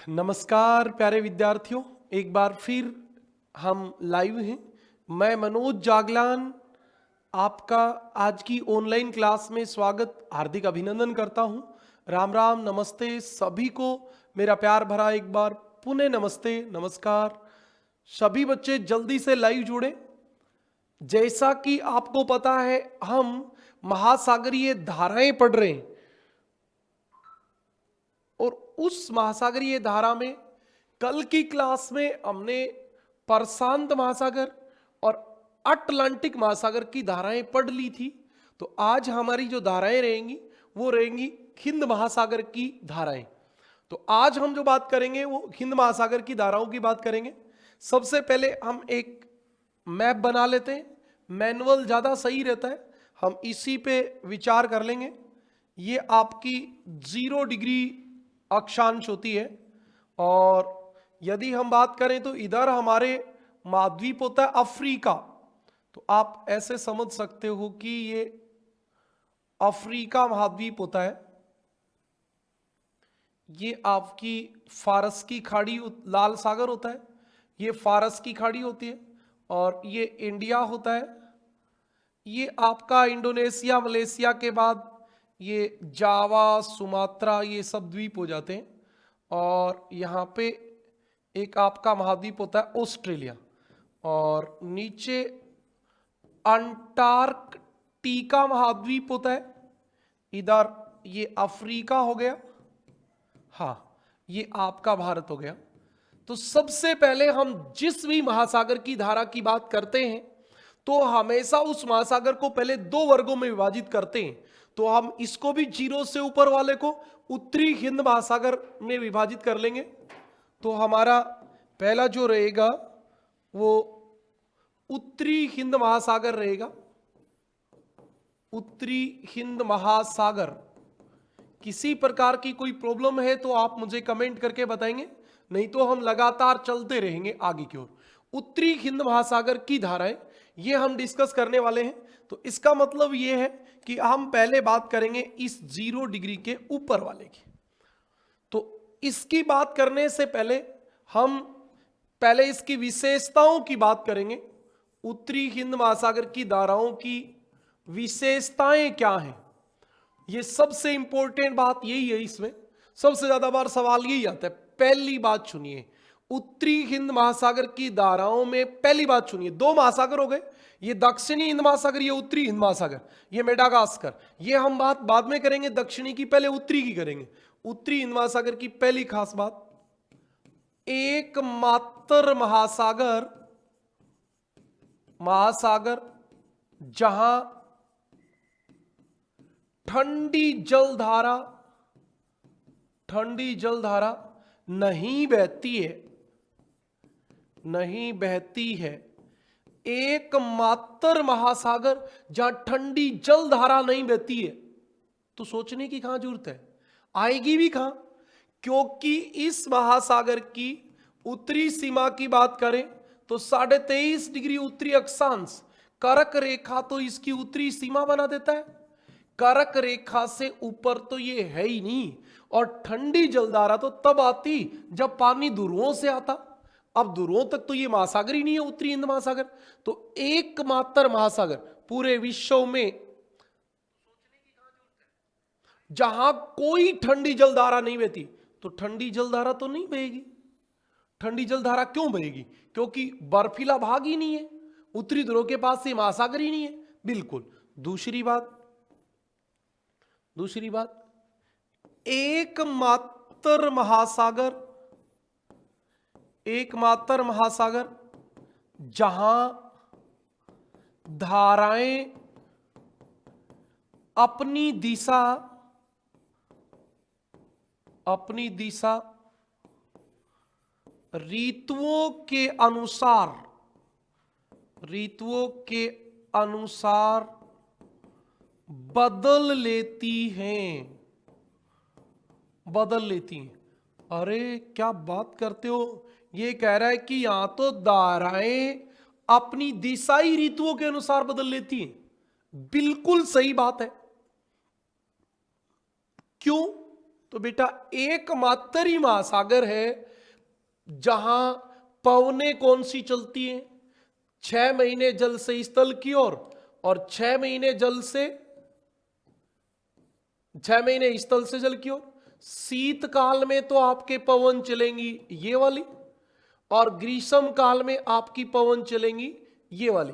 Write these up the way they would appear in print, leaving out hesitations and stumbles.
नमस्कार प्यारे विद्यार्थियों, एक बार फिर हम लाइव हैं। मैं मनोज जागलान आपका आज की ऑनलाइन क्लास में स्वागत हार्दिक अभिनंदन करता हूं। राम राम, नमस्ते सभी को मेरा प्यार भरा एक बार पुनः नमस्ते नमस्कार। सभी बच्चे जल्दी से लाइव जुड़े। जैसा कि आपको पता है, हम महासागरीय धाराएं पढ़ रहे हैं और उस महासागरीय धारा में कल की क्लास में हमने प्रशांत महासागर और अटलांटिक महासागर की धाराएं पढ़ ली थी। तो आज हमारी जो धाराएं रहेंगी वो रहेंगी हिंद महासागर की धाराएं। तो आज हम जो बात करेंगे वो हिंद महासागर की धाराओं की बात करेंगे। सबसे पहले हम एक मैप बना लेते हैं, मैनुअल ज़्यादा सही रहता है, हम इसी पे विचार कर लेंगे। ये आपकी 0 डिग्री अक्षांश होती है और यदि हम बात करें तो इधर हमारे महाद्वीप होता है अफ्रीका। तो आप ऐसे समझ सकते हो कि ये अफ्रीका महाद्वीप होता है। ये आपकी फारस की खाड़ी, लाल सागर होता है, ये फारस की खाड़ी होती है और ये इंडिया होता है। ये आपका इंडोनेशिया मलेशिया के बाद ये जावा सुमात्रा ये सब द्वीप हो जाते हैं और यहाँ पे एक आपका महाद्वीप होता है ऑस्ट्रेलिया और नीचे अंटार्कटिका महाद्वीप होता है। इधर ये अफ्रीका हो गया, हाँ ये आपका भारत हो गया। तो सबसे पहले हम जिस भी महासागर की धारा की बात करते हैं तो हमेशा उस महासागर को पहले 2 वर्गों में विभाजित करते हैं। तो हम इसको भी 0 से ऊपर वाले को उत्तरी हिंद महासागर में विभाजित कर लेंगे। तो हमारा पहला जो रहेगा वो उत्तरी हिंद महासागर रहेगा। उत्तरी हिंद महासागर, किसी प्रकार की कोई प्रॉब्लम है तो आप मुझे कमेंट करके बताएंगे, नहीं तो हम लगातार चलते रहेंगे आगे की ओर। उत्तरी हिंद महासागर की धाराएं ये हम डिस्कस करने वाले हैं। तो इसका मतलब ये है कि हम पहले बात करेंगे इस 0 डिग्री के ऊपर वाले की। तो इसकी बात करने से पहले हम पहले इसकी विशेषताओं की बात करेंगे। उत्तरी हिंद महासागर की धाराओं की विशेषताएं क्या हैं, ये सबसे इंपॉर्टेंट बात यही है। इसमें सबसे ज्यादा बार सवाल यही आता है। पहली बात सुनिए, उत्तरी हिंद महासागर की धाराओं में पहली बात सुनिए, 2 महासागर हो गए, ये दक्षिणी हिंद महासागर, ये उत्तरी हिंद महासागर, ये मेडागास्कर। ये हम बात बाद में करेंगे दक्षिणी की, पहले उत्तरी की करेंगे। उत्तरी हिंद महासागर की पहली खास बात, एकमात्र महासागर जहां ठंडी जलधारा नहीं बहती है। एकमात्र महासागर जहां ठंडी जलधारा नहीं बहती है। तो सोचने की कहां जरूरत है, आएगी भी कहां, क्योंकि इस महासागर की उत्तरी सीमा की बात करें तो 23.5 डिग्री उत्तरी अक्षांश, कर्क रेखा तो इसकी उत्तरी सीमा बना देता है। कर्क रेखा से ऊपर तो ये है ही नहीं। और ठंडी जलधारा तो तब आती जब पानी ध्रुवों से आता। अब ध्रुवों तक तो ये महासागर ही नहीं है, उत्तरी हिंद महासागर। तो एकमात्र महासागर पूरे विश्व में जहां कोई ठंडी जलधारा नहीं बहती। तो ठंडी जलधारा तो नहीं बहेगी। ठंडी जलधारा क्यों बहेगी, क्योंकि बर्फीला भाग ही नहीं है, उत्तरी ध्रुव के पास से महासागर ही नहीं है। बिल्कुल। दूसरी बात, एकमात्र महासागर जहां धाराएं अपनी दिशा ऋतुओं के अनुसार बदल लेती हैं। अरे क्या बात करते हो, ये कह रहा है कि यहां तो धाराएं अपनी दिशा ही ऋतुओं के अनुसार बदल लेती हैं। बिल्कुल सही बात है। क्यों? तो बेटा एकमात्र ही महासागर है जहां पवनें कौन सी चलती हैं? 6 महीने जल से स्थल की ओर और 6 महीने जल से 6 महीने स्थल से जल की ओर। शीतकाल में तो आपके पवन चलेंगी ये वाली, और ग्रीष्म काल में आपकी पवन चलेंगी ये वाली।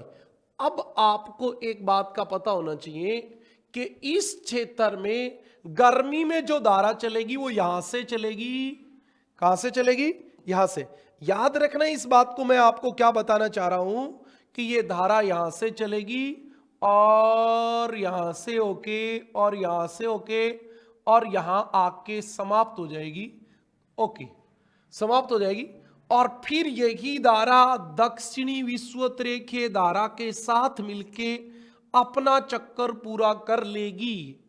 अब आपको एक बात का पता होना चाहिए कि इस क्षेत्र में गर्मी में जो धारा चलेगी वो यहां से चलेगी। कहां से चलेगी? यहां से। याद रखना इस बात को, मैं आपको क्या बताना चाह रहा हूं कि ये धारा यहां से चलेगी और यहां से होके और यहां से होके और यहां आके समाप्त हो जाएगी। ओके, समाप्त हो जाएगी। और फिर यही धारा दक्षिणी विषुवतरेखीय धारा के साथ मिलके अपना चक्कर पूरा कर लेगी।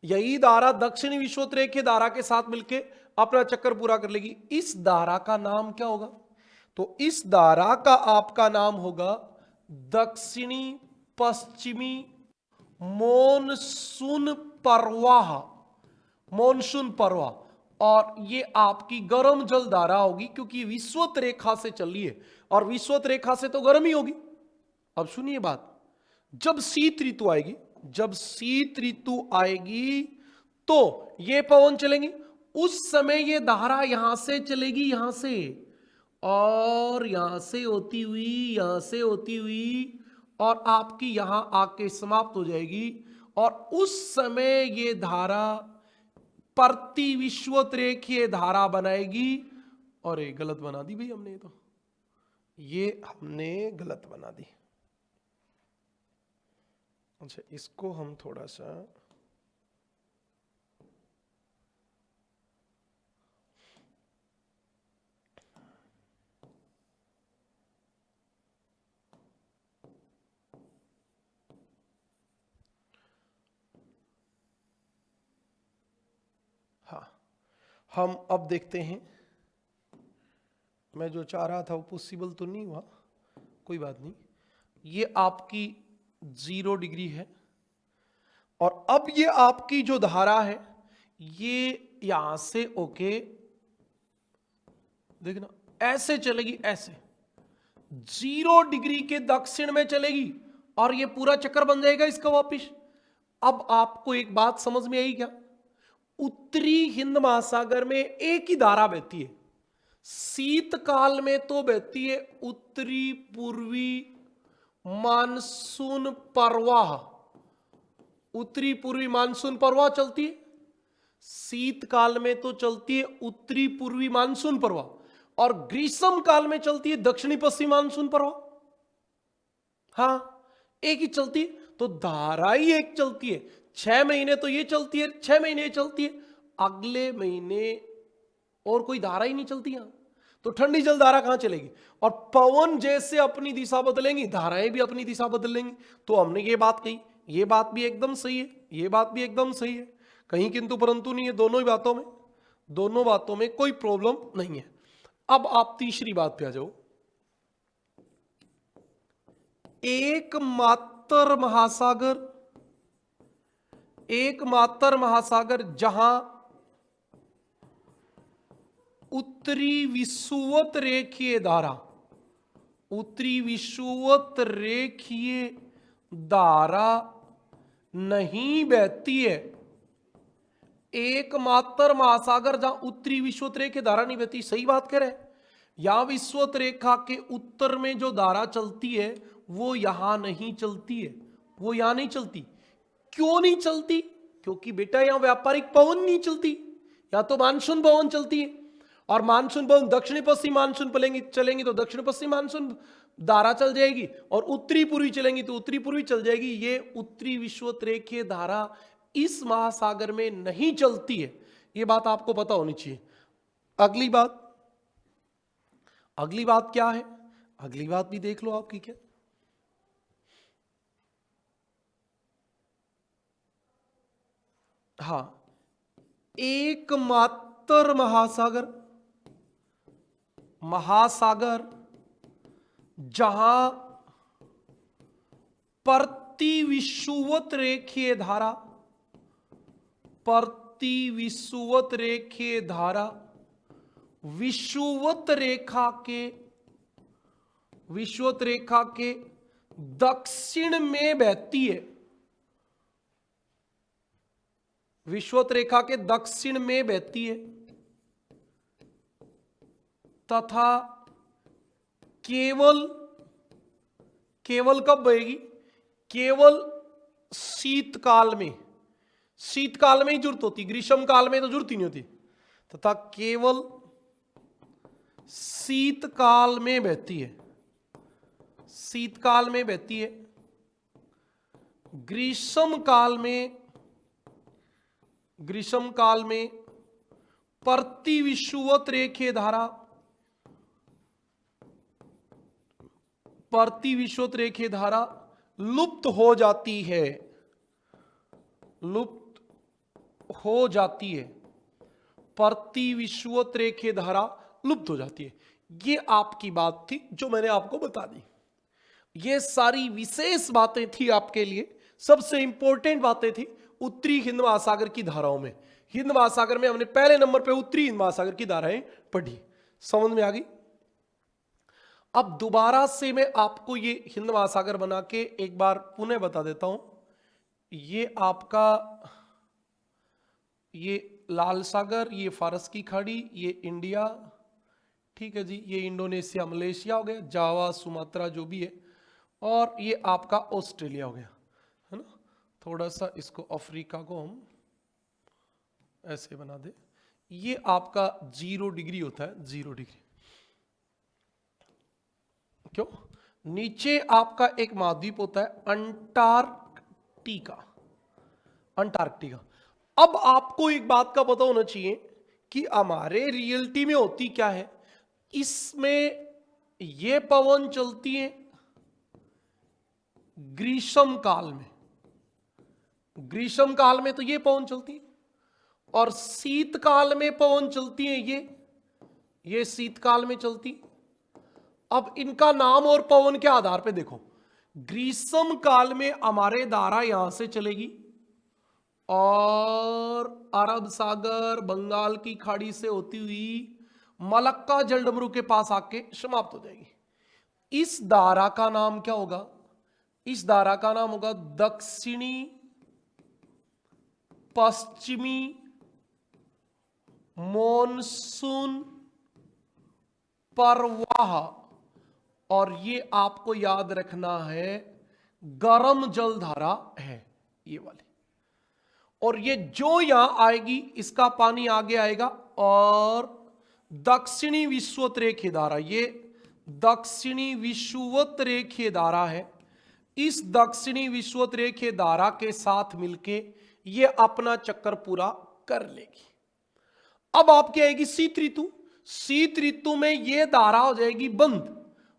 यही धारा दक्षिणी विषुवतरेखीय धारा के साथ मिलके अपना चक्कर पूरा कर लेगी। इस धारा का नाम क्या होगा? तो इस धारा का आपका नाम होगा दक्षिणी पश्चिमी मॉनसून प्रवाह। मॉनसून प्रवाह। और ये आपकी गर्म जल धारा होगी क्योंकि विषुवत रेखा से चल रही है, और विषुवत रेखा से तो गर्म ही होगी। अब सुनिए बात, जब शीत ऋतु आएगी, जब शीत ऋतु आएगी तो ये पवन चलेंगे। उस समय ये धारा यहां से चलेगी, यहां से, और यहां से होती हुई, यहां से होती हुई, और आपकी यहां आके समाप्त हो जाएगी। और उस समय ये धारा प्रति विषुवत रेखीय धारा बनाएगी। और ये गलत बना दी भाई हमने, तो ये हमने गलत बना दी। अच्छा, इसको हम थोड़ा सा हाँ, हम अब देखते हैं। मैं जो चाह रहा था वो पॉसिबल तो नहीं हुआ, कोई बात नहीं। ये आपकी 0 डिग्री है, और अब ये आपकी जो धारा है ये यहां से ओके, देखना ऐसे चलेगी, ऐसे 0 डिग्री के दक्षिण में चलेगी, और ये पूरा चक्कर बन जाएगा इसका वापिस। अब आपको एक बात समझ में आई क्या? उत्तरी हिंद महासागर में एक ही धारा बहती है। शीतकाल में तो बहती है उत्तरी पूर्वी मानसून प्रवाह। उत्तरी पूर्वी मानसून प्रवाह चलती है। शीतकाल में तो चलती है उत्तरी पूर्वी मानसून प्रवाह, और ग्रीष्म काल में चलती है दक्षिणी पश्चिम मानसून प्रवाह। हाँ, एक ही चलती है, तो धारा ही एक चलती है। 6 महीने तो ये चलती है, 6 महीने ये चलती है, अगले महीने और कोई धारा ही नहीं चलती यहां। तो ठंडी जल धारा कहां चलेगी? और पवन जैसे अपनी दिशा बदलेंगी, धाराएं भी अपनी दिशा बदल लेंगी। तो हमने ये बात कही, ये बात भी एकदम सही है, ये बात भी एकदम सही है, कहीं किंतु परंतु नहीं है। दोनों ही बातों में, दोनों बातों में कोई प्रॉब्लम नहीं है। अब आप तीसरी बात पे आ जाओ। एकमात्र महासागर, एकमात्र महासागर जहां उत्तरी विषुवत रेखीय धारा, उत्तरी विषुवत रेखीय धारा नहीं बहती है। एकमात्र महासागर जहां उत्तरी विषुवत रेखीय धारा नहीं बहती। सही बात कह रहे हैं। यहां विषुवत रेखा के उत्तर में जो धारा चलती है वो यहां नहीं चलती है, वो यहां नहीं चलती। क्यों नहीं चलती? क्योंकि बेटा यहां व्यापारिक पवन नहीं चलती, या तो मानसून पवन चलती है, और मानसून पवन दक्षिणी पश्चिम मानसून चलेंगी तो दक्षिण पश्चिम मानसून धारा चल जाएगी, और उत्तरी पूर्वी चलेंगी तो उत्तरी पूर्वी चल जाएगी। ये उत्तरी विषुवत रेखीय धारा इस महासागर में नहीं चलती है, ये बात आपको पता होनी चाहिए। अगली बात, अगली बात क्या है? अगली बात भी देख लो आपकी क्या। हाँ, एकमात्र महासागर, महासागर जहां प्रति विषुवत रेखीय धारा, प्रति प्रति विषुवत रेखीय धारा विषुवत रेखा के दक्षिण में बहती है, विषुवत रेखा के दक्षिण में बहती है तथा केवल कब बहेगी? केवल शीतकाल में ही जरूरत होती, ग्रीष्म काल में तो जरूरत ही नहीं होती, तथा केवल शीतकाल में बहती है, ग्रीष्म काल में प्रति विषुवत रेखीय धारा लुप्त हो जाती है, प्रति विषुवत रेखीय धारा लुप्त हो जाती है। ये आपकी बात थी जो मैंने आपको बता दी। ये सारी विशेष बातें थी आपके लिए, सबसे इंपॉर्टेंट बातें थी उत्तरी हिंद महासागर की धाराओं में। हिंद महासागर में हमने पहले नंबर पे उत्तरी हिंद महासागर की धाराएं पढ़ी, समझ में आ गई। अब दोबारा से मैं आपको ये हिंद महासागर बना के एक बार पुनः बता देता हूं। ये आपका ये लाल सागर, ये फारस की खाड़ी, ये इंडिया, ठीक है जी, ये इंडोनेशिया मलेशिया हो गया, जावा सुमात्रा जो भी है, और ये आपका ऑस्ट्रेलिया हो गया, है ना। थोड़ा सा इसको अफ्रीका को हम ऐसे बना दे। ये आपका 0 डिग्री होता है, 0 डिग्री। क्यों? नीचे आपका एक महाद्वीप होता है अंटार्कटिका। अब आपको एक बात का पता होना चाहिए कि हमारे रियलिटी में होती क्या है। इसमें ये पवन चलती है ग्रीष्म काल में तो ये पवन चलती है, और शीतकाल में पवन चलती है ये शीतकाल में चलती। अब इनका नाम और पवन के आधार पे देखो, ग्रीष्म काल में हमारे धारा यहां से चलेगी और अरब सागर बंगाल की खाड़ी से होती हुई मलक्का जलडमरू के पास आके समाप्त हो जाएगी। इस धारा का नाम क्या होगा? इस धारा का नाम होगा दक्षिणी पश्चिमी मॉनसून प्रवाह, और ये आपको याद रखना है गर्म जल धारा है ये वाली। और ये जो यहां आएगी इसका पानी आगे आएगा और दक्षिणी विषुवत रेखीय धारा, ये दक्षिणी विषुवत रेखीय धारा है। इस दक्षिणी विषुवत रेखीय धारा के साथ मिलके ये अपना चक्कर पूरा कर लेगी। अब आपकी आएगी शीत ऋतु। शीत ऋतु में ये धारा हो जाएगी बंद,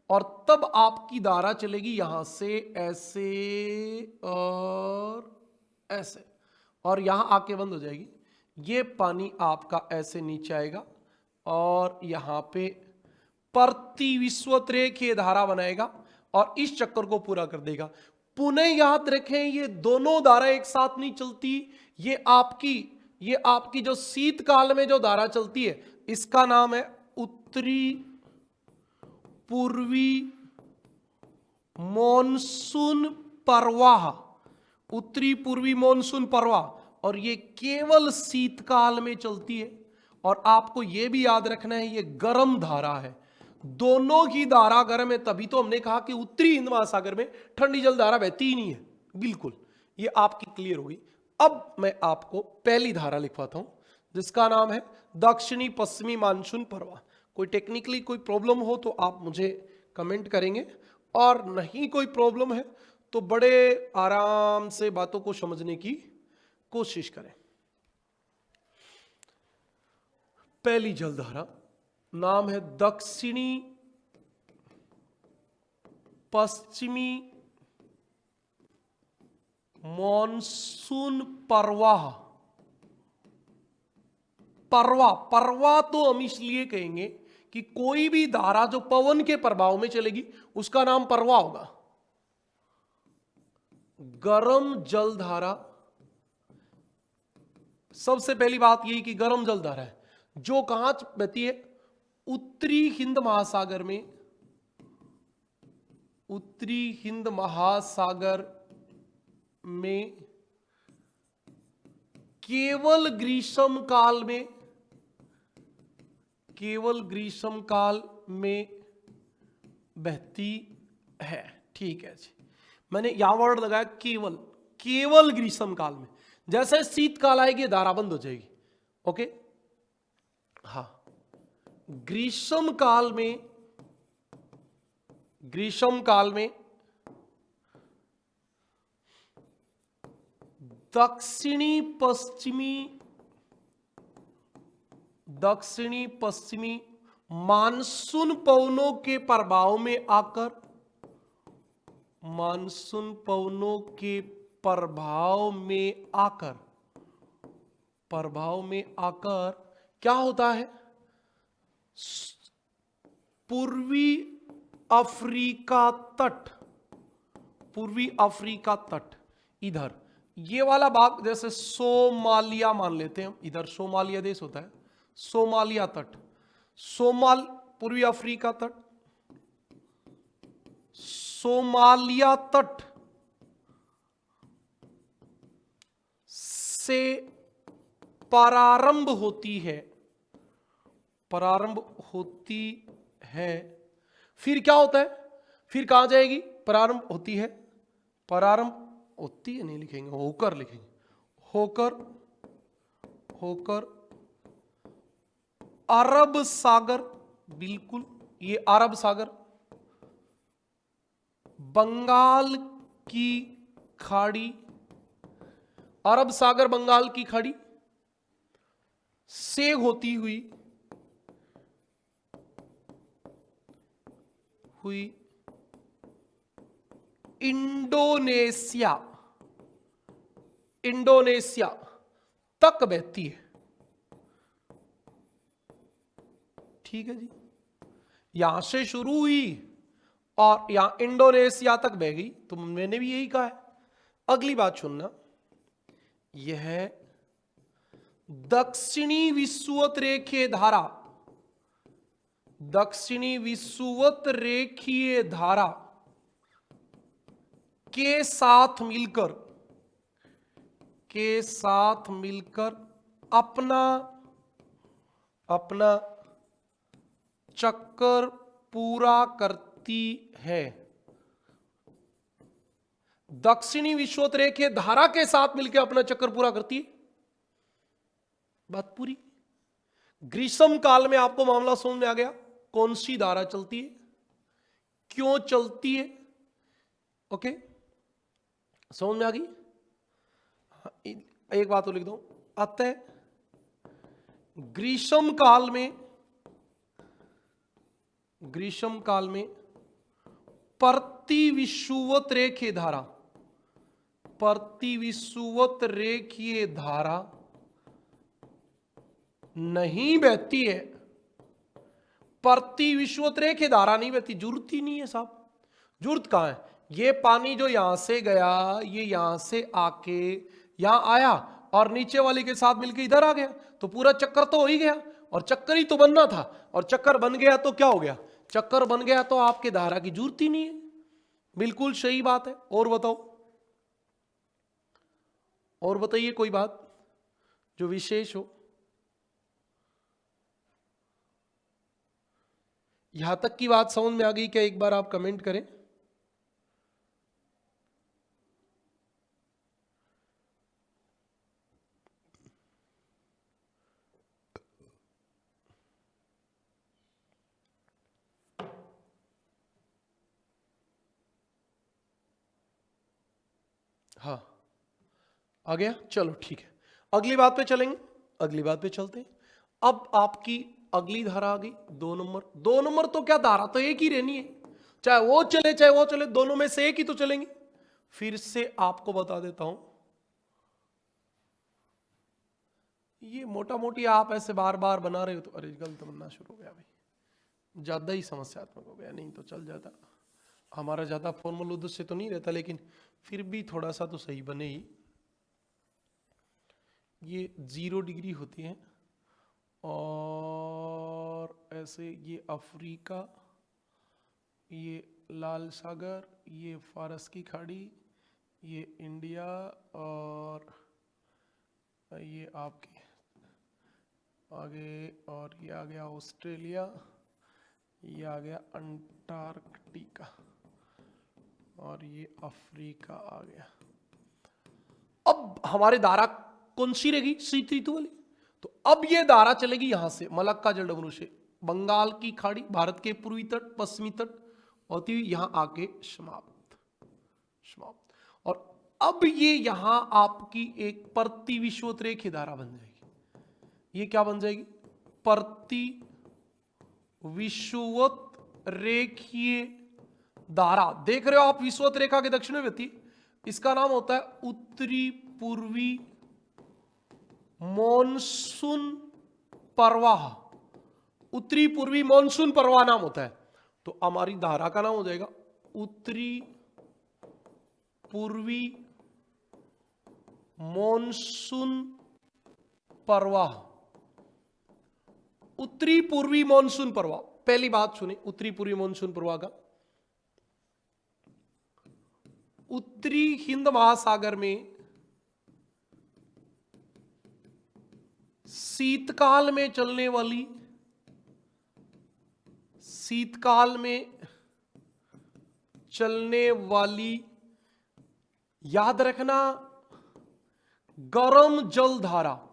और तब आपकी धारा चलेगी यहां से ऐसे और ऐसे, और यहां आके बंद हो जाएगी। ये पानी आपका ऐसे नीचे आएगा और यहां पे प्रति विषुवत रेखीय धारा बनाएगा और इस चक्कर को पूरा कर देगा। पुनः याद रखें, ये दोनों धारा एक साथ नहीं चलती। ये आपकी जो शीतकाल में जो धारा चलती है इसका नाम है उत्तरी पूर्वी मॉनसून प्रवाह, उत्तरी पूर्वी मॉनसून प्रवाह, और ये केवल शीतकाल में चलती है। और आपको यह भी याद रखना है ये गर्म धारा है, दोनों ही धारा गर्म है। तभी तो हमने कहा कि उत्तरी हिंद महासागर में ठंडी जल धारा बहती ही नहीं है। बिल्कुल, ये आपकी क्लियर होगी। अब मैं आपको पहली धारा लिखवाता हूं जिसका नाम है दक्षिणी पश्चिमी मानसून प्रवाह। कोई टेक्निकली कोई प्रॉब्लम हो तो आप मुझे कमेंट करेंगे, और नहीं कोई प्रॉब्लम है तो बड़े आराम से बातों को समझने की कोशिश करें। पहली जलधारा नाम है दक्षिणी पश्चिमी मॉनसून प्रवाह। परवा तो हम इसलिए कहेंगे कि कोई भी धारा जो पवन के प्रभाव में चलेगी उसका नाम परवा होगा। गर्म जल धारा सबसे पहली बात यही कि गर्म जलधारा है जो कहां बहती है, उत्तरी हिंद महासागर में, उत्तरी हिंद महासागर में केवल ग्रीष्म काल में, केवल ग्रीष्म काल में बहती है। ठीक है जी, मैंने यहां वर्ड लगाया केवल, केवल ग्रीष्म काल में। जैसे शीतकाल आएगी धारा बंद हो जाएगी। ओके, हाँ, ग्रीष्म काल में, ग्रीष्म काल में दक्षिणी पश्चिमी, दक्षिणी पश्चिमी मानसून पवनों के प्रभाव में आकर, मानसून पवनों के प्रभाव में आकर, प्रभाव में आकर क्या होता है, पूर्वी अफ्रीका तट, पूर्वी अफ्रीका तट, इधर ये वाला भाग, जैसे सोमालिया मान लेते हैं हम, इधर सोमालिया देश होता है, सोमालिया तट, पूर्वी अफ्रीका तट, सोमालिया तट से प्रारंभ होती है, प्रारंभ होती है, फिर क्या होता है, फिर कहां जाएगी, प्रारंभ होती है, प्रारंभ होती है नहीं लिखेंगे, होकर लिखेंगे, होकर, होकर अरब सागर, बिल्कुल ये अरब सागर, बंगाल की खाड़ी, अरब सागर बंगाल की खाड़ी से होती हुई, हुई इंडोनेशिया, इंडोनेशिया तक बहती है। ठीक है जी, यहां से शुरू हुई और यहां इंडोनेशिया तक बह गई, तो मैंने भी यही कहा है। अगली बात सुनना, यह दक्षिणी विषुवत रेखीय धारा, दक्षिणी विषुवत रेखीय धारा के साथ मिलकर, के साथ मिलकर अपना, अपना चक्कर पूरा करती है। दक्षिणी विषुवत रेखीय धारा के साथ मिलकर अपना चक्कर पूरा करती है, बात पूरी। ग्रीष्म काल में आपको मामला समझ में आ गया, कौन सी धारा चलती है, क्यों चलती है। ओके, समझ में आ गई। एक बात तो लिख दो, अतः ग्रीष्म काल में, ग्रीष्म काल में प्रति विषुवत रेखीय धारा, प्रति विषुवत रेखीय धारा नहीं बहती है, प्रति विषुवत रेखीय धारा नहीं बहती, जरूरत ही नहीं है साहब। जरूरत कहां है, ये पानी जो यहां से गया, ये यहां से आके यहां आया और नीचे वाली के साथ मिलकर इधर आ गया, तो पूरा चक्कर तो हो ही गया, और चक्कर ही तो बनना था, और चक्कर बन गया तो क्या हो गया, चक्कर बन गया तो आपके धारा की जरूरत ही नहीं है। बिल्कुल सही बात है। और बताओ, और बताइए कोई बात जो विशेष हो। यहां तक की बात समझ में आ गई क्या, एक बार आप कमेंट करें। हाँ आ गया, चलो ठीक है, अगली बात पे चलेंगे, अगली बात पे चलते हैं। अब आपकी अगली धारा आ गई 2 नंबर। 2 नंबर तो क्या, धारा तो एक ही रहनी है, चाहे वो चले चाहे वो चले, दोनों में से एक ही तो चलेंगे। फिर से आपको बता देता हूं, ये मोटा मोटी आप ऐसे बार बार बना रहे हो तो अरे गलत बनना शुरू हो गया भाई, ज्यादा ही समस्यात्मक हो गया, नहीं तो चल जाता। हमारा ज्यादा फॉर्मल उद्देश्य तो नहीं रहता, लेकिन फिर भी थोड़ा सा तो सही बने ही। ये 0 डिग्री होती है, और ऐसे ये अफ्रीका, ये लाल सागर, ये फारस की खाड़ी, ये इंडिया, और ये आपके आगे, और ये आ गया ऑस्ट्रेलिया, ये आ गया अंटार्कटिका, और ये अफ्रीका आ गया। अब हमारे धारा कौन सी रहेगी? शीत ऋतु वाली। तो अब ये धारा चलेगी यहां से मलक्का जलडमरू से बंगाल की खाड़ी, भारत के पूर्वी तट, पश्चिमी तट होती हुई यहां आके समाप्त। और अब ये यहां आपकी एक प्रति विषुवत रेखीय धारा बन जाएगी। ये क्या बन जाएगी? प्रति विषुवत रेखीय धारा। देख रहे हो आप, विषुवत रेखा के दक्षिण में बहती, इसका नाम होता है उत्तरी पूर्वी मॉनसून प्रवाह। उत्तरी पूर्वी मॉनसून प्रवाह नाम होता है। तो हमारी धारा का नाम हो जाएगा उत्तरी पूर्वी मॉनसून प्रवाह। उत्तरी पूर्वी मॉनसून प्रवाह, पहली बात सुनी उत्तरी पूर्वी मॉनसून प्रवाह का। उत्तरी हिंद महासागर में शीतकाल में चलने वाली, शीतकाल में चलने वाली, याद रखना, गर्म जल धारा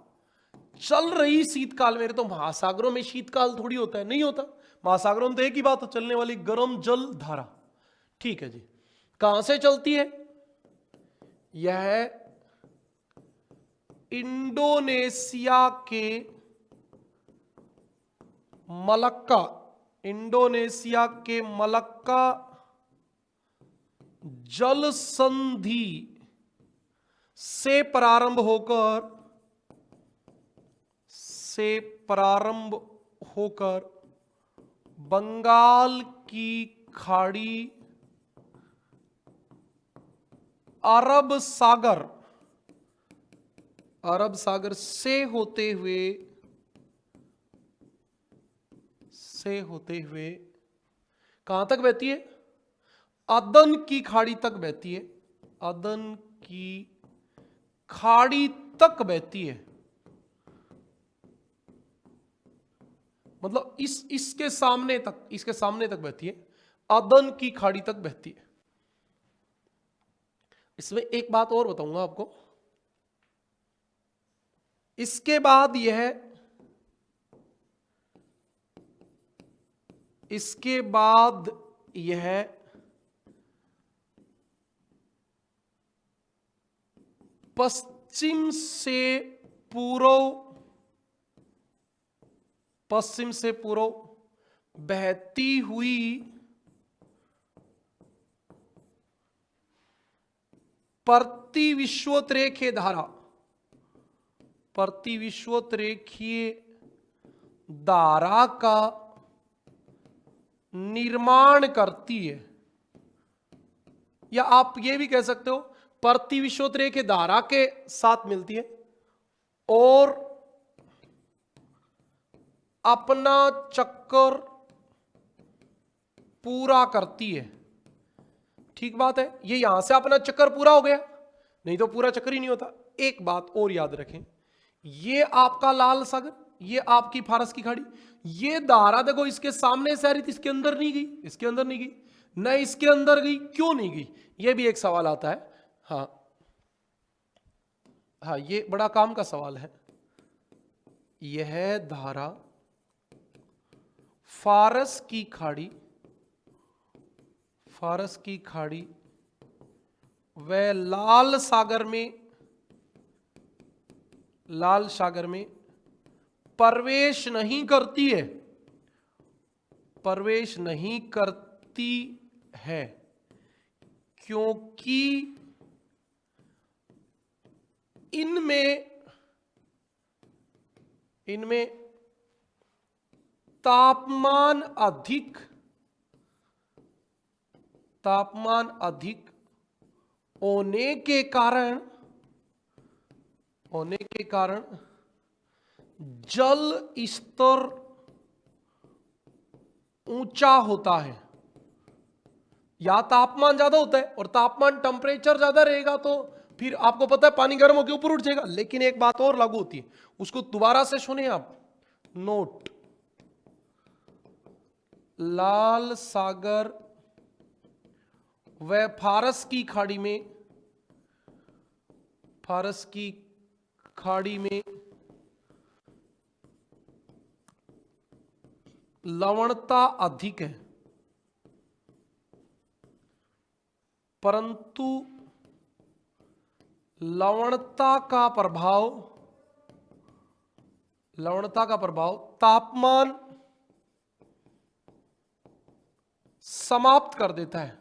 चल रही शीतकाल में। तो महासागरों में शीतकाल थोड़ी होता है, नहीं होता। महासागरों में तो एक ही बात, चलने वाली गर्म जल धारा। ठीक है जी। कहां से चलती है? यह इंडोनेशिया के मलक्का, इंडोनेशिया के मलक्का जल संधि से प्रारंभ होकर बंगाल की खाड़ी, अरब सागर से होते हुए कहां तक बहती है? अदन की खाड़ी तक बहती है। अदन की खाड़ी तक बहती है, मतलब इसके सामने तक बहती है। अदन की खाड़ी तक बहती है। इसमें एक बात और बताऊंगा आपको। इसके बाद यह पश्चिम से पूर्व बहती हुई प्रति विषुवत रेखीय धारा, प्रति विषुवत रेखीय धारा का निर्माण करती है। या आप ये भी कह सकते हो प्रति विषुवत रेखीय धारा के साथ मिलती है और अपना चक्कर पूरा करती है। ठीक बात है। ये यहां से अपना चक्कर पूरा हो गया, नहीं तो पूरा चक्कर ही नहीं होता। एक बात और याद रखें, ये आपका लाल सागर, ये आपकी फारस की खाड़ी, ये धारा देखो इसके सामने से आ रही थी, इसके अंदर नहीं गई, इसके अंदर नहीं गई, न इसके अंदर गई, क्यों नहीं गई? ये भी एक सवाल आता है। हाँ, ये बड़ा काम का सवाल है। यह धारा फारस की खाड़ी व लाल सागर में प्रवेश नहीं करती है, क्योंकि इनमें तापमान अधिक होने के कारण होने के कारण जल स्तर ऊंचा होता है, या तापमान ज्यादा होता है, और तापमान टेम्परेचर ज्यादा रहेगा तो फिर आपको पता है पानी गर्म होकर ऊपर उठ जाएगा। लेकिन एक बात और लागू होती है, उसको दोबारा से सुने आप, नोट, लाल सागर व फारस की खाड़ी में, फारस की खाड़ी में लवणता अधिक है, परंतु लवणता का प्रभाव तापमान समाप्त कर देता है।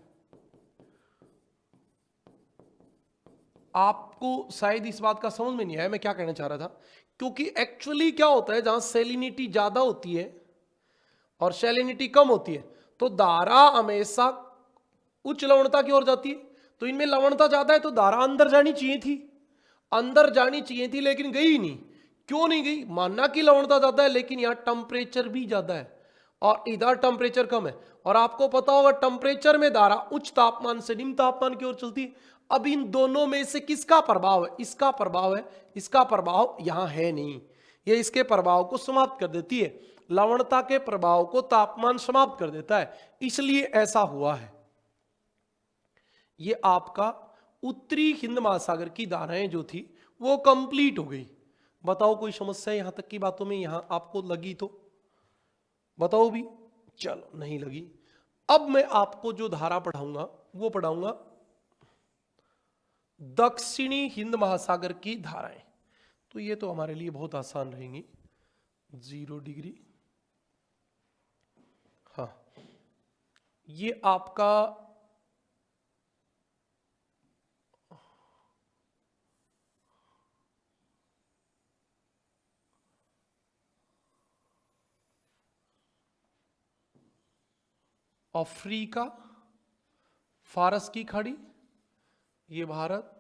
आपको शायद इस बात का समझ में नहीं आया मैं क्या कहना चाह रहा था, क्योंकि एक्चुअली क्या होता है, जहां सैलिनिटी ज्यादा होती है और सैलिनिटी कम होती है तो धारा हमेशा उच्च लवणता की ओर जाती है। तो इनमें लवणता ज्यादा है तो धारा अंदर जानी चाहिए थी, लेकिन गई ही नहीं। क्यों नहीं गई? मानना कि लवणता ज्यादा है लेकिन यहां टेम्परेचर भी ज्यादा है और इधर टेम्परेचर कम है, और आपको पता होगा टेम्परेचर में धारा उच्च तापमान से निम्न तापमान की ओर चलती है। अब इन दोनों में से किसका प्रभाव है? इसका प्रभाव है, इसका प्रभाव यहां है नहीं, ये इसके प्रभाव को समाप्त कर देती है। लवणता के प्रभाव को तापमान समाप्त कर देता है, इसलिए ऐसा हुआ है। ये आपका उत्तरी हिंद महासागर की धाराएं जो थी वो कंप्लीट हो गई। बताओ कोई समस्या यहां तक की बातों में, यहां आपको लगी तो बताओ भी। चलो नहीं लगी। अब मैं आपको जो धारा पढ़ाऊंगा वो पढ़ाऊंगा दक्षिणी हिंद महासागर की धाराएं। तो ये तो हमारे लिए बहुत आसान रहेंगी। 0 डिग्री, हाँ, ये आपका अफ्रीका, फारस की खाड़ी, ये भारत,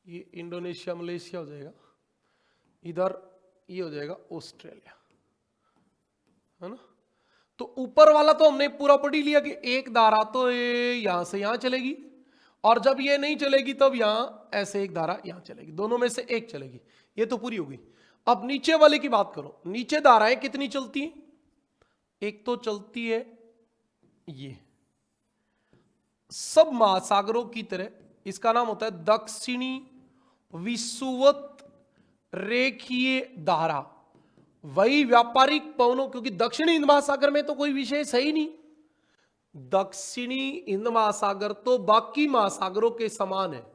ये इंडोनेशिया मलेशिया हो जाएगा, इधर ये हो जाएगा ऑस्ट्रेलिया, है ना। तो ऊपर वाला तो हमने पूरा पढ़ ही लिया कि एक धारा तो ये यहां से यहां चलेगी, और जब ये नहीं चलेगी तब यहां ऐसे एक धारा यहां चलेगी, दोनों में से एक चलेगी। ये तो पूरी होगी। अब नीचे वाले की बात करो, नीचे धाराएं कितनी चलती हैं? एक तो चलती है ये, सब महासागरों की तरह इसका नाम होता है दक्षिणी विषुवत रेखीय धारा। वही व्यापारिक पवनों, क्योंकि दक्षिणी हिंद महासागर में तो कोई विशेष है ही नहीं। दक्षिणी हिंद महासागर तो बाकी महासागरों के समान है।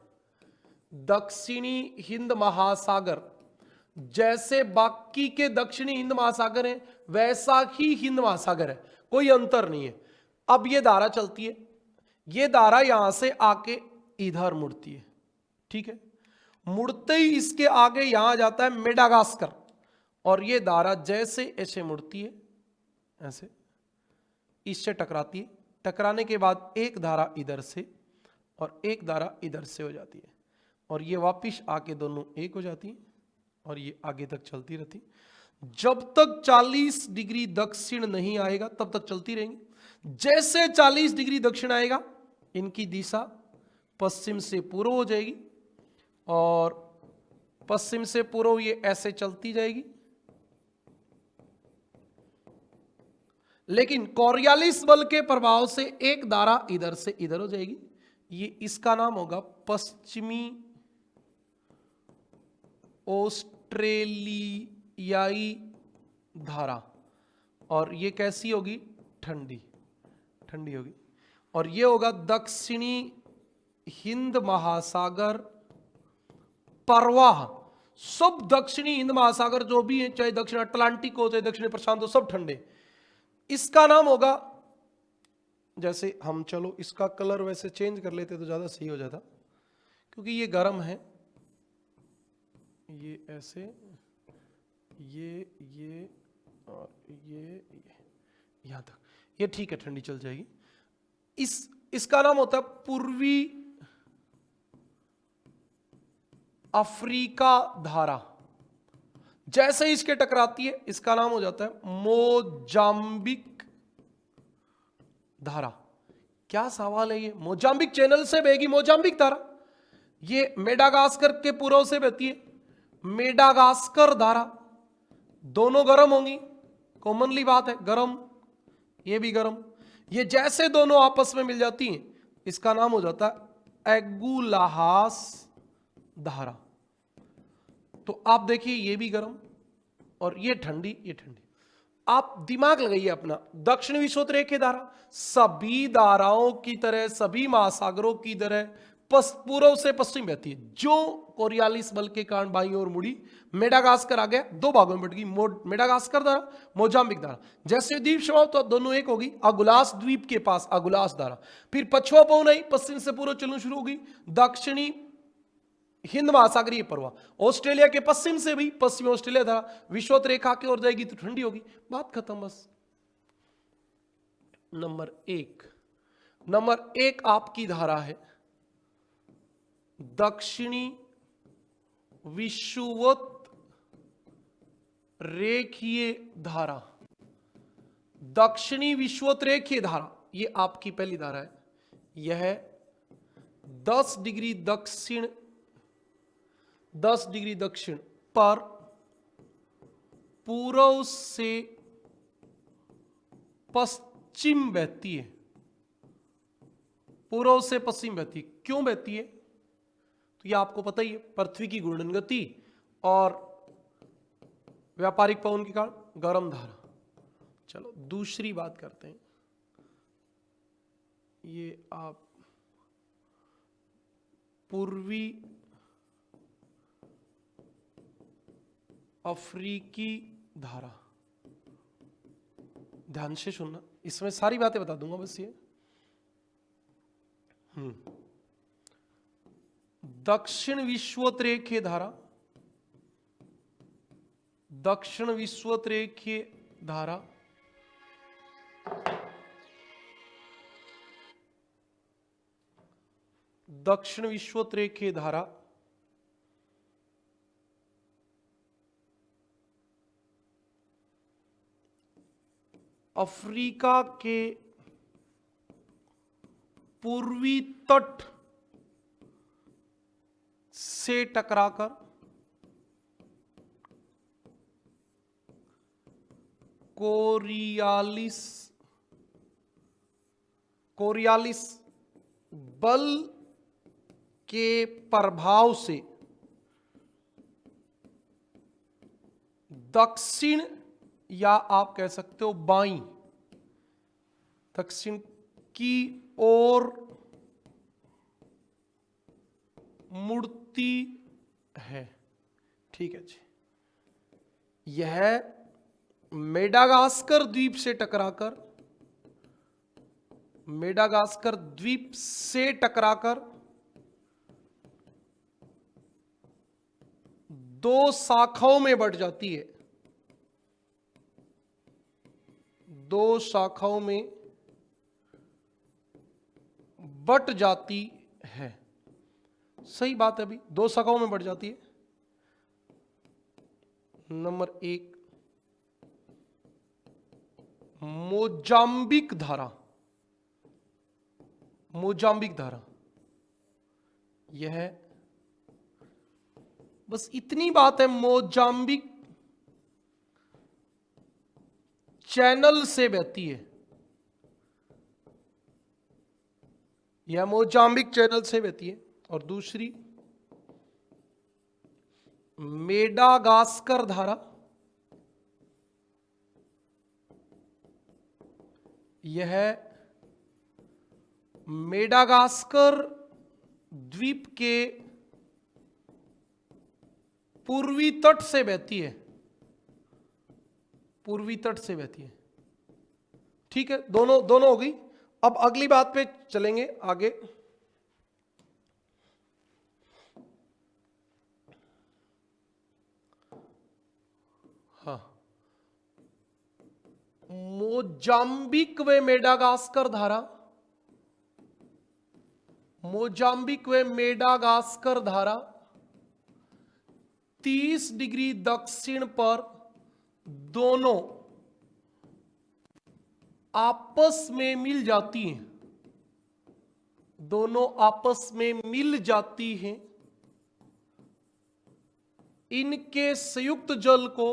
दक्षिणी हिंद महासागर जैसे बाकी के दक्षिणी हिंद महासागर है वैसा ही हिंद महासागर है, कोई अंतर नहीं है। अब ये धारा चलती है, ये धारा यहां से आके इधर मुड़ती है, ठीक है। मुड़ते ही इसके आगे यहां जाता है मेडागास्कर, और ये धारा जैसे ऐसे मुड़ती है ऐसे इससे टकराती है, टकराने के बाद एक धारा इधर से और एक धारा इधर से हो जाती है, और ये वापिस आके दोनों एक हो जाती है और ये आगे तक चलती रहती। जब तक 40 डिग्री दक्षिण नहीं आएगा तब तक चलती रहेंगी। जैसे 40 डिग्री दक्षिण आएगा इनकी दिशा पश्चिम से पूर्व हो जाएगी, और पश्चिम से पूर्व ये ऐसे चलती जाएगी। लेकिन कोरियालिस बल के प्रभाव से एक धारा इधर से इधर हो जाएगी, ये इसका नाम होगा पश्चिमी ऑस्ट्रेलियाई धारा, और ये कैसी होगी? ठंडी ठंडी होगी। और ये होगा दक्षिणी हिंद महासागर प्रवाह। सब दक्षिणी हिंद महासागर जो भी है, चाहे दक्षिण अटलांटिक हो चाहे दक्षिण प्रशांत हो, सब ठंडे। इसका नाम होगा, जैसे हम चलो इसका कलर वैसे चेंज कर लेते तो ज्यादा सही हो जाता, क्योंकि ये गर्म है, ये ऐसे, ये और ये यहां तक, ये ठीक है, ठंडी चल जाएगी। इसका नाम होता है पूर्वी अफ्रीका धारा। जैसे ही इसके टकराती है इसका नाम हो जाता है मोजाम्बिक धारा। क्या सवाल है ये, मोजाम्बिक चैनल से बहेगी मोजाम्बिक धारा। ये मेडागास्कर के पूर्व से बहती है मेडागास्कर धारा। दोनों गर्म होंगी, कॉमनली बात है, गर्म, ये भी गर्म। ये जैसे दोनों आपस में मिल जाती हैं इसका नाम हो जाता है एगुलाहास धारा। तो आप देखिए ये भी गर्म और ये ठंडी, ये ठंडी। आप दिमाग लगाइए अपना, दक्षिण विषुवत धारा सभी धाराओं की तरह, सभी महासागरों की तरह पूर्व से पश्चिम बहती है। जो कोरियालिस बल के कारण बाईं ओर मुड़ी, मेडागास्कर आ गया, दो भागों में बट गई, मेडागास्कर धारा, मोजाम्बिक धारा। जैसे द्वीप समाप्त तो दोनों एक होगी, अगुलास द्वीप के पास अगुलास धारा। फिर पछुआ पवन आई, पश्चिम से पूर्व चलना शुरू होगी, दक्षिणी हिंद महासागरीय प्रवाह, ऑस्ट्रेलिया के पश्चिम से भी पश्चिमी ऑस्ट्रेलिया धारा विषुवत रेखा की ओर जाएगी तो ठंडी होगी। बात खत्म बस। नंबर एक आपकी धारा है दक्षिणी विषुवत रेखीय धारा। दक्षिणी विषुवत रेखीय धारा ये आपकी पहली धारा है। यह 10 डिग्री दक्षिण पर पूर्व से पश्चिम बहती है। पूर्व से पश्चिम बहती है। क्यों बहती है तो यह आपको पता ही है, पृथ्वी की घूर्णन गति और व्यापारिक पवन के कारण गर्म धारा। चलो दूसरी बात करते हैं। ये आप पूर्वी अफ्रीकी धारा, ध्यान से सुनना, इसमें सारी बातें बता दूंगा बस ये। दक्षिण विषुवत रेखीय धारा, दक्षिण विषुवत रेखीय धारा दक्षिण विषुवत रेखीय धारा अफ्रीका के पूर्वी तट से टकराकर कोरियालिस बल के प्रभाव से दक्षिण या आप कह सकते हो बाईं, दक्षिण की ओर मुड़ती है। ठीक है जी। यह मेडागास्कर द्वीप से टकराकर दो शाखाओं में बढ़ जाती है। दो शाखाओं में बट जाती है। सही बात है, अभी दो शाखाओं में बढ़ जाती है। नंबर 1 मोजाम्बिक धारा। मोजाम्बिक धारा यह बस इतनी बात है, मोजाम्बिक चैनल से बहती है। यह मोजाम्बिक चैनल से बहती है। और दूसरी मेडागास्कर धारा, यह मेडागास्कर द्वीप के पूर्वी तट से बहती है। पूर्वी तट से बहती है। ठीक है, दोनों हो गई। अब अगली बात पे चलेंगे आगे। हाँ, मोजाम्बिक व मेडागास्कर धारा मोजाम्बिक व मेडागास्कर धारा 30 डिग्री दक्षिण पर दोनों आपस में मिल जाती हैं, दोनों आपस में मिल जाती हैं। इनके संयुक्त जल को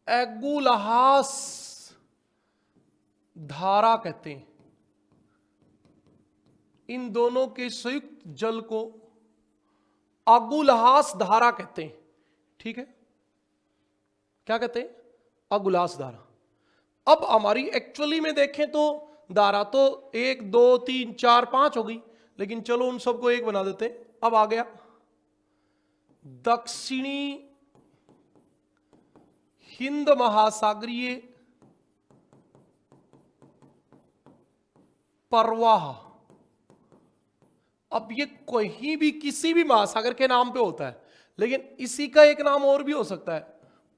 एगुलहास धारा कहते हैं। इन दोनों के संयुक्त जल को अगुलहास धारा कहते हैं। ठीक है, क्या कहते हैं? अगुलहास धारा। अब हमारी एक्चुअली में देखें तो धारा तो 1 2 3 4 5 हो गई, लेकिन चलो उन सबको एक बना देते हैं। अब आ गया दक्षिणी हिंद महासागरीय प्रवाह। अब ये कहीं भी किसी भी महासागर के नाम पे होता है, लेकिन इसी का एक नाम और भी हो सकता है,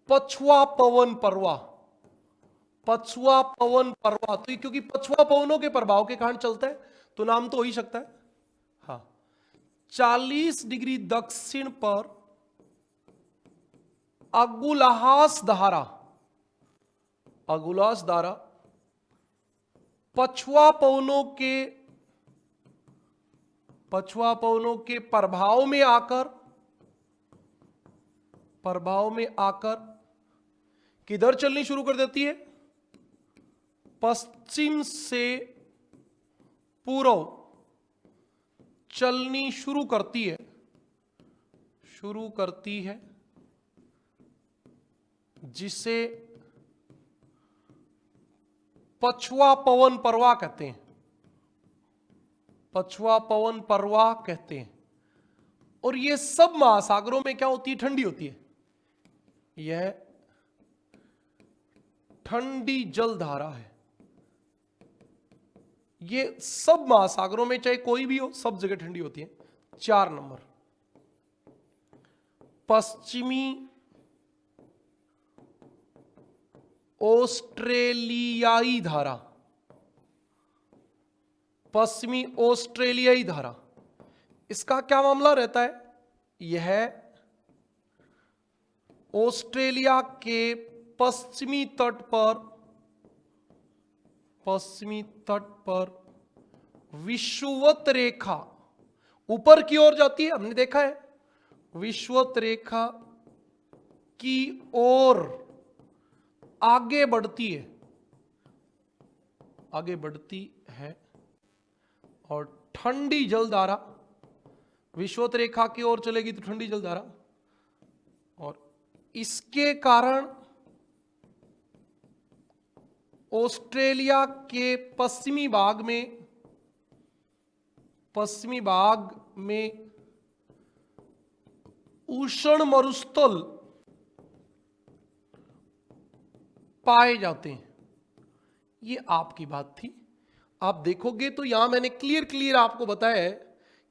पछुआ पवन प्रवाह। पछुआ पवन प्रवाह, तो क्योंकि पछुआ पवनों के प्रभाव के कारण चलता है तो नाम तो हो ही सकता है। हाँ, 40 डिग्री दक्षिण पर अगुलहास धारा, अगुलहास धारा पछुआ पवनों के प्रभाव में आकर किधर चलनी शुरू कर देती है? पश्चिम से पूर्व चलनी शुरू करती है, जिसे पछुआ पवन प्रवाह कहते हैं। पछुआ पवन प्रवाह कहते हैं। और ये सब महासागरों में क्या होती है? ठंडी होती है। यह ठंडी जल धारा है। ये सब महासागरों में चाहे कोई भी हो, सब जगह ठंडी होती है। 4 नंबर, पश्चिमी ऑस्ट्रेलियाई धारा। पश्चिमी ऑस्ट्रेलियाई धारा, इसका क्या मामला रहता है? यह ऑस्ट्रेलिया के पश्चिमी तट पर विषुवत रेखा ऊपर की ओर जाती है। हमने देखा है विषुवत रेखा की ओर आगे बढ़ती है और ठंडी जलधारा विषुवत रेखा की ओर चलेगी तो ठंडी जलधारा, और इसके कारण ऑस्ट्रेलिया के पश्चिमी भाग में उष्ण मरुस्थल पाए जाते हैं। ये आपकी बात थी। आप देखोगे तो यहां मैंने क्लियर आपको बताया है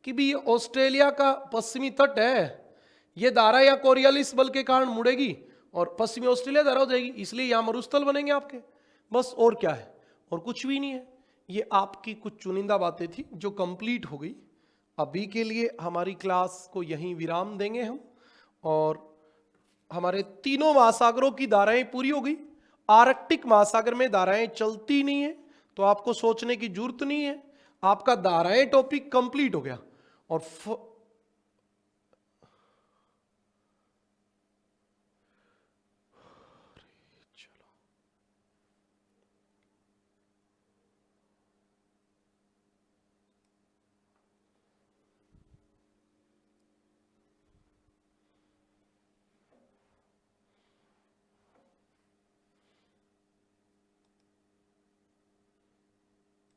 कि भी ये ऑस्ट्रेलिया का पश्चिमी तट है, ये धारा या कोरियालिस बल के कारण मुड़ेगी और पश्चिमी ऑस्ट्रेलिया धारा हो जाएगी, इसलिए यहां मरुस्थल बनेंगे आपके, बस। और क्या है? और कुछ भी नहीं है। ये आपकी कुछ चुनिंदा बातें थी जो कंप्लीट हो गई। अभी के लिए हमारी क्लास को यहीं विराम देंगे हम, और हमारे तीनों महासागरों की धाराएं पूरी हो गई। आर्कटिक महासागर में धाराएं चलती नहीं है, तो आपको सोचने की जरूरत नहीं है, आपका धाराएं टॉपिक कंप्लीट हो गया। और